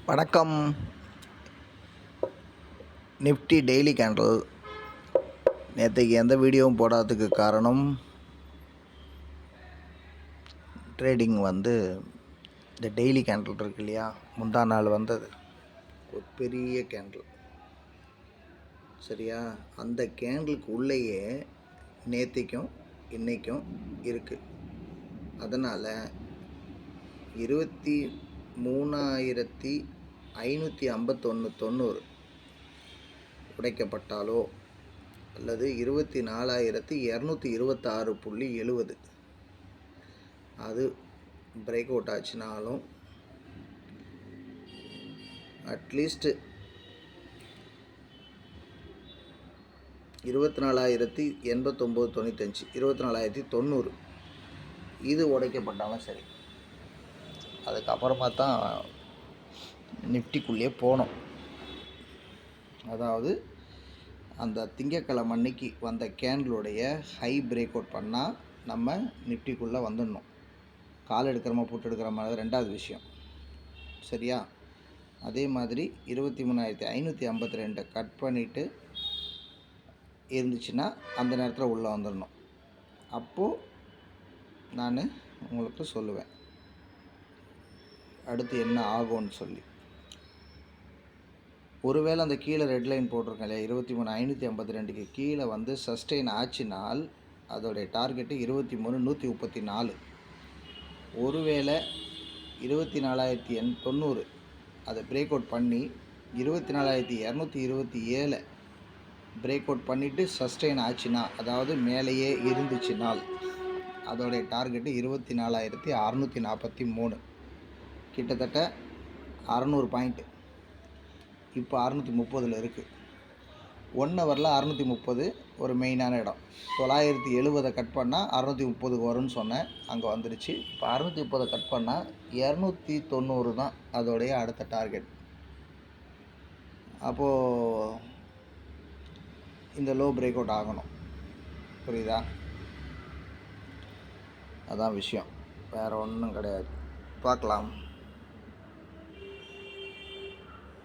வணக்கம். Nifty daily candle நேற்றுக்கு எந்த வீடியோவும் போடாததுக்கு காரணம், ட்ரேடிங் இந்த டெய்லி கேண்டில் இருக்கு இல்லையா, முந்தா நாள் வந்தது ஒரு பெரிய கேண்டில். சரியா, அந்த கேண்டிலுக்கு உள்ளேயே நேற்றுக்கும் இன்றைக்கும் இருக்குது. அதனால் 23,551.90 உடைக்கப்பட்டாலோ அல்லது 24,226.70 அது பிரேக் அவுட் ஆச்சுனாலும் அட்லீஸ்ட் 24,089.95 24,090 இது உடைக்கப்பட்டாலும் சரி, அதுக்கப்புறமா தான் நிஃப்டிக்குள்ளேயே போனோம். அதாவது அந்த திங்கட்கிழமை அன்னைக்கு வந்த கேண்டிலுடைய ஹை பிரேக் அவுட் பண்ணால் நம்ம நிஃப்டிக்குள்ளே வந்துடணும். கால் எடுக்கிறோமா போட்டு எடுக்கிற மாதிரி ரெண்டாவது விஷயம். சரியா, அதே மாதிரி 23,552 கட் பண்ணிவிட்டு இருந்துச்சுன்னா அந்த நேரத்தில் உள்ளே வந்துடணும். அப்போது நான் உங்களுக்கு சொல்லுவேன் அடுத்து என்ன ஆகும்னு சொல்லி. ஒருவேளை அந்த கீழே ரெட் லைன் போட்டிருக்கேன் இல்லையா, 23,552க்கு கீழே சஸ்டெயின் ஆச்சுனால் அதோடைய டார்கெட்டு 23,134. ஒருவேளை 24,090 அதை பிரேக் அவுட் பண்ணி 24,227 பிரேக் அவுட் பண்ணிவிட்டு சஸ்டெயின் ஆச்சுன்னா, அதாவது மேலேயே இருந்துச்சுனால் அதோடைய டார்கெட்டு 24,643, கிட்டத்தட்ட 600 பாயிண்ட்டு. இப்போ 630 இருக்குது. 1 ஹவரில் 630 ஒரு மெயினான இடம். 970 கட் பண்ணால் 630 வரும்னு சொன்னேன், அங்கே வந்துடுச்சு. இப்போ 630 கட் பண்ணால் 290 தான் அதோடைய அடுத்த டார்கெட். அப்போது இந்த லோ பிரேக் அவுட் ஆகணும். புரியுதா? அதான் விஷயம், வேறு ஒன்றும் கிடையாது. பார்க்கலாம்.